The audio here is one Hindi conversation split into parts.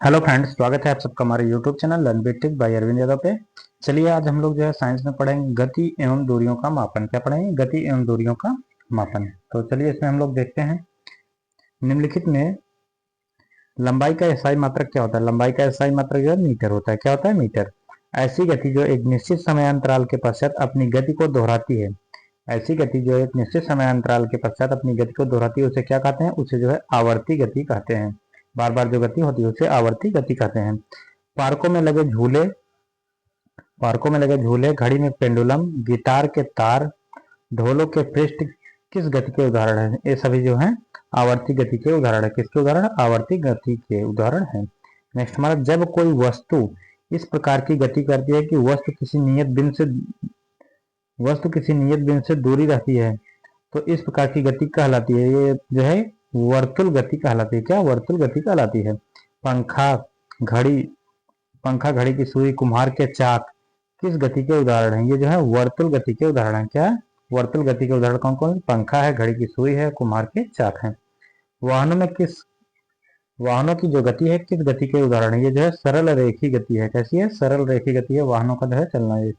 हेलो फ्रेंड्स, स्वागत है आप सबका हमारे YouTube channel learn with tech by Arvind Yadav पे। चलिए आज हम लोग जो है साइंस में पढ़ेंगे गति एवं दूरियों का मापन। क्या पढ़ेंगे? गति एवं दूरियों का मापन। तो चलिए इसमें हम लोग देखते हैं निम्नलिखित में लंबाई का एसआई मात्रक क्या होता है। लंबाई का एसआई मात्रक जो है मीटर होता है। क्या होता है? मीटर। ऐसी गति जो एक निश्चित समयांतराल के पश्चात अपनी गति को दोहराती है, ऐसी गति जो एक निश्चित समयांतराल के पश्चात अपनी गति को दोहराती है उसे क्या कहते हैं? उसे जो है आवर्ती गति कहते हैं। बार बार जो गति होती है उसे आवर्ती गति कहते हैं। पार्कों में लगे झूले, घड़ी में पेंडुलम, गिटार के तार, ढोलों के पृष्ठ किस गति के उदाहरण हैं? ये सभी जो हैं आवर्ती गति के उदाहरण है। किसके उदाहरण? आवर्ती गति के उदाहरण है। नेक्स्ट हमारा, जब कोई वस्तु इस प्रकार की गति करती है कि वस्तु किसी नियत बिंदु से दूरी रहती है तो इस प्रकार की गति कहलाती है। ये जो है वर्तुल गति कहलाती है। क्या? वर्तुल गति कहलाती है। पंखा, घड़ी की सुई, कुम्हार के चाक किस गति के उदाहरण हैं? ये जो है वर्तुल गति के उदाहरण है। क्या? वर्तुल गति के उदाहरण कौन कौन? पंखा है, घड़ी की सुई है, कुम्हार के चाक है। वाहनों की जो गति है किस गति के उदाहरण है? ये जो है सरल रेखी गति है। कैसी है? सरल रेखी गति है वाहनों का जो है चलना। ये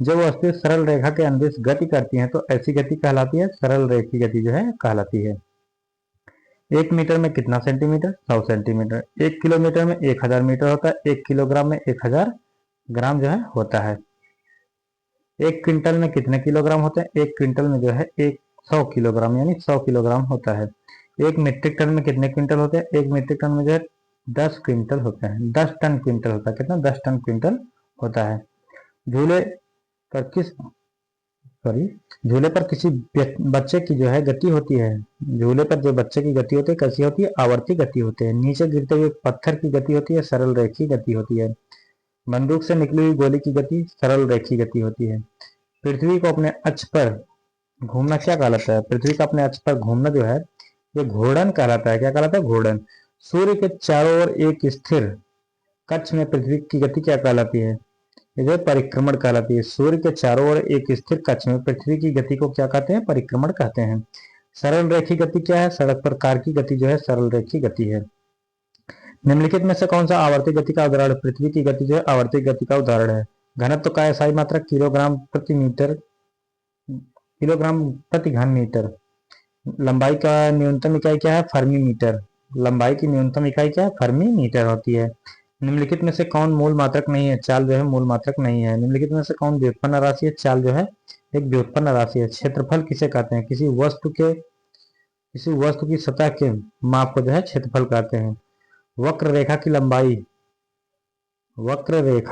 जब वस्तु सरल रेखा के अनुदिश गति करती है तो ऐसी गति कहलाती है सरल रेखी गति जो है कहलाती है। 1 मीटर में कितना सेंटीमीटर? 100 सेंटीमीटर। 1 किलोमीटर में 1000 मीटर होता है। 1 किलोग्राम में 1000 ग्राम जो है होता है। 1 क्विंटल में कितने किलोग्राम होते हैं? 1 क्विंटल में जो है 100 किलोग्राम यानी 100 किलोग्राम होता है। 1 मीट्रिक टन में कितने क्विंटल होते हैं? 1 मीट्रिक टन में जो है 10 क्विंटल होते हैं। 10 टन क्विंटल होता है। कितना? 10 टन क्विंटल होता है। झूले पर किसी बच्चे की जो है गति होती है, झूले पर जो बच्चे की गति होती है कैसी होती है? आवर्ती गति होती है। नीचे गिरते हुए पत्थर की गति होती है सरल रेखी गति होती है। बंदूक से निकली हुई गोली की गति सरल रेखी गति होती है। पृथ्वी को अपने अक्ष पर घूमना क्या कहलाता है? पृथ्वी का अपने अक्ष पर घूमना जो है ये घूर्णन कहलाता है। क्या कहलाता है? घूर्णन। सूर्य के चारों ओर एक स्थिर कक्ष में पृथ्वी की गति क्या कहलाती है? ये जो परिक्रमण कहलाती है। सूर्य के चारों ओर एक स्थिर कक्ष में पृथ्वी की गति को क्या कहते हैं? परिक्रमण कहते हैं। सरल रेखी गति क्या है? सड़क पर कार की गति जो है सरल रेखी गति है। निम्नलिखित में से कौन सा आवर्ती गति का उदाहरण? पृथ्वी की गति जो है आवर्ती गति का उदाहरण है। घनत्व का एसआई मात्रक किलोग्राम प्रति घन मीटर। लंबाई का न्यूनतम इकाई क्या है? Fermi metre. लंबाई की न्यूनतम इकाई क्या है? फर्मी मीटर होती है। निम्नलिखित में से कौन मूल मात्रक नहीं है? चाल जो है मूल मात्रक नहीं है। निम्नलिखित में से कौन व्युत्पन्न राशि है? चाल जो है एक व्युत्पन्न राशि है। क्षेत्रफल किसे कहते हैं? किसी वस्तु की सतह के माप को जो है क्षेत्रफल कहते हैं। वक्र रेखा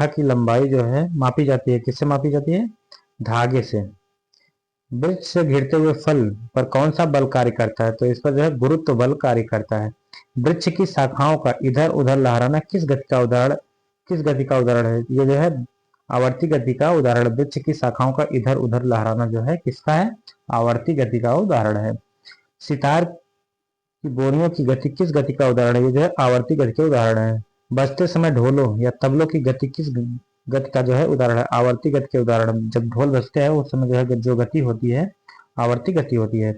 की लंबाई जो है मापी जाती है। किससे मापी जाती है? धागे से। वृक्ष से गिरते हुए फल पर कौन सा बल कार्य करता है? तो इस पर जो है गुरुत्व बल कार्य करता है। वृक्ष की शाखाओं का इधर उधर लहराना किस गति का उदाहरण है? ये जो है आवर्ती गति का उदाहरण। वृक्ष की शाखाओं का इधर उधर लहराना जो है किसका है? आवर्ती गति का उदाहरण है। सितार की बोरियों की गति किस गति का उदाहरण है? ये जो है आवर्ती गति के उदाहरण है। बजते समय ढोलों या तबलों की गति किस गति का जो है उदाहरण है? आवर्ती गति के उदाहरण। जब ढोल बजते हैं उस समय जो है जो गति होती है आवर्ती गति होती है।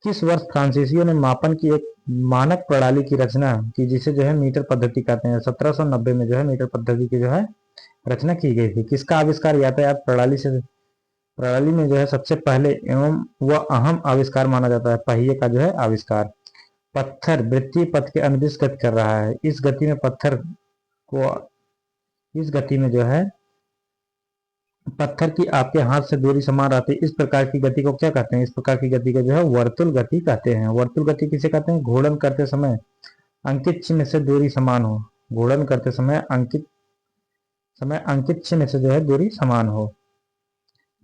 किस वर्ष फ्रांसीसियों ने मापन की एक मानक प्रणाली की रचना की जिसे जो है मीटर पद्धति कहते हैं? 1790 में जो है मीटर पद्धति की जो है रचना की गई थी। किसका आविष्कार यातायात प्रणाली में जो है सबसे पहले एवं वह अहम आविष्कार माना जाता है? पहिए का जो है आविष्कार। पत्थर वृत्तीय पथ के अनुदिश गति कर रहा है। इस गति में जो है पत्थर की आपके हाथ से दूरी समान रहती है। इस प्रकार की गति को क्या कहते हैं? इस प्रकार की गति को जो है वर्तुल गति कहते हैं। वर्तुल गति किसे कहते हैं? घूर्णन करते समय अंकित चिन्ह से दूरी समान हो। घूर्णन करते समय अंकित चिन्ह से जो है दूरी समान हो।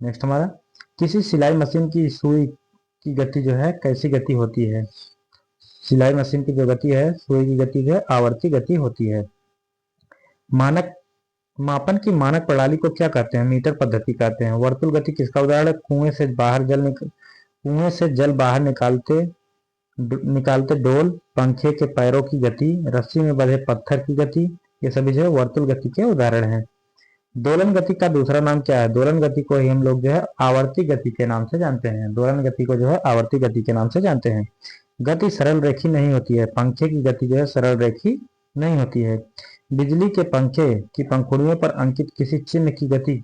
नेक्स्ट हमारा, किसी सिलाई मशीन की सुई की गति जो है कैसी गति होती है? सिलाई मशीन की जो गति है सुई की गति जो है आवर्ती गति होती है। मापन की मानक प्रणाली को क्या कहते हैं? मीटर पद्धति कहते हैं। वर्तुल गति किसका उदाहरण है? कुएं से जल बाहर निकालते डोल, पंखे के पैरों की गति, रस्सी में बंधे पत्थर की गति, ये सभी जो है वर्तुल गति के उदाहरण हैं। दोलन गति का दूसरा नाम क्या है? दोलन गति को ही हम लोग जो है आवर्ती गति के नाम से जानते हैं। दोलन गति को जो है आवर्ती गति के नाम से जानते हैं। गति सरल रेखी नहीं होती है। पंखे की गति जो है सरल रेखी नहीं होती है। बिजली के पंखे की पंखुड़ियों पर अंकित किसी चिन्ह की गति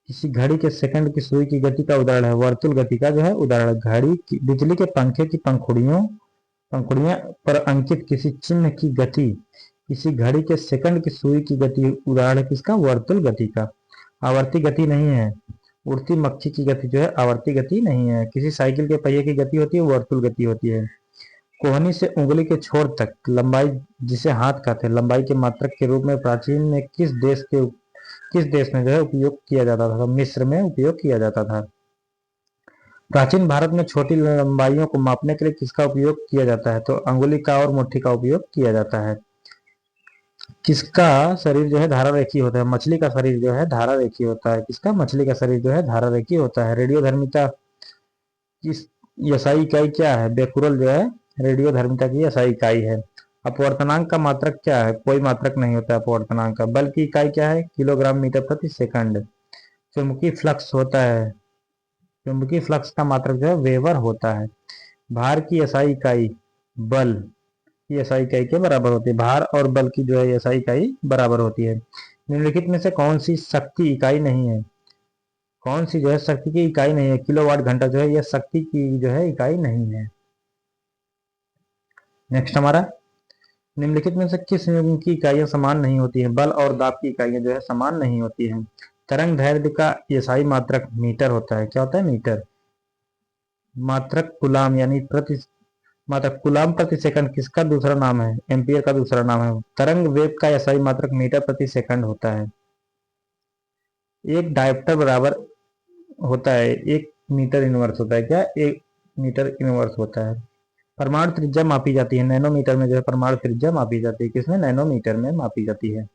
किसी घड़ी के सेकंड की सुई की गति का उदाहरण है। वर्तुल गति का जो है उदाहरण, घड़ी की बिजली के पंखे की पंखुड़ियां पर अंकित किसी चिन्ह की गति किसी घड़ी के सेकंड की सुई की गति उदाहरण है किसका? वर्तुल गति का। आवर्ती गति नहीं है। उड़ती मक्खी की गति जो है आवर्ती गति नहीं है। किसी साइकिल के पहिए की गति होती है, वर्तुल गति होती है। कोहनी से उंगली के छोर तक लंबाई जिसे हाथ कहते हैं, लंबाई के मात्रक के रूप में प्राचीन में किस देश में जो है उपयोग किया जाता था? मिस्र में उपयोग किया जाता था। प्राचीन भारत में छोटी लंबाइयों को मापने के लिए किसका उपयोग किया जाता है? तो अंगुली का और मुट्ठी का उपयोग किया जाता है। किसका शरीर जो है धारा रेखी होता है? मछली का शरीर जो है धारा रेखी होता है। किसका? मछली का शरीर जो है धारा रेखी होता है। रेडियोधर्मिता की एसआई इकाई क्या है? बेकुरल जो है रेडियोधर्मिता की एसआई इकाई है। अपवर्तनांक का मात्रक क्या है? कोई मात्रक नहीं होता है अपवर्तनांक का। बल की इकाई क्या है? किलोग्राम मीटर प्रति सेकंड। चुंबकीय फ्लक्स होता है, चुंबकीय फ्लक्स का मात्रक जो है वेबर होता है। भार की एसआई इकाई बल की एसआई इकाई के बराबर होती है। भार और बल की जो है एसआई इकाई बराबर होती है। निम्नलिखित में से कौन सी शक्ति इकाई नहीं है? कौन सी जो है शक्ति की इकाई नहीं है? किलोवाट घंटा जो है यह शक्ति की जो है इकाई नहीं है। नेक्स्ट हमारा, निम्नलिखित में से किस की इकाइयां समान नहीं होती हैं? बल और दाब की इकाइयां जो है समान नहीं होती हैं। तरंग दैर्ध्य का एसआई मात्रक मीटर होता है। क्या होता है? मीटर। मात्रक कूलाम यानी प्रति मात्रक कूलाम प्रति सेकंड किसका दूसरा नाम है? एम्पियर का दूसरा नाम है। तरंग वेग का एसआई मात्रक मीटर प्रति सेकंड होता है। एक डायोप्टर बराबर होता है 1 मीटर इनवर्स होता है। क्या? 1 मीटर इनवर्स होता है। परमाणु त्रिज्या मापी जाती है नैनोमीटर में जो है परमाणु त्रिज्या मापी जाती है। किसमें? नैनोमीटर में मापी जाती है।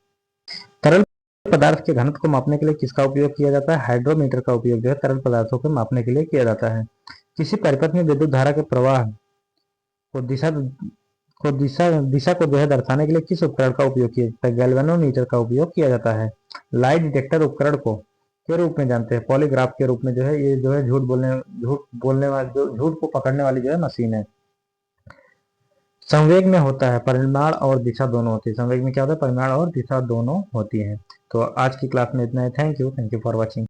तरल पदार्थ के घनत्व को मापने के लिए किसका उपयोग किया जाता है? हाइड्रोमीटर का उपयोग जो है तरल पदार्थों को मापने के लिए किया जाता है। किसी परिपथ में विद्युत धारा के प्रवाह को दिशा को जो है दर्शाने के लिए किस उपकरण का उपयोग किया जाता है? गैल्वेनोमीटर का उपयोग किया जाता है। लाई डिटेक्टर उपकरण को के रूप में जानते हैं? पॉलीग्राफ के रूप में जो है ये जो है झूठ को पकड़ने वाली जो है मशीन है। संवेग में होता है परिमाण और दिशा दोनों होती है। संवेग में क्या होता है? परिमाण और दिशा दोनों होती है। तो आज की क्लास में इतना है। Thank you for watching.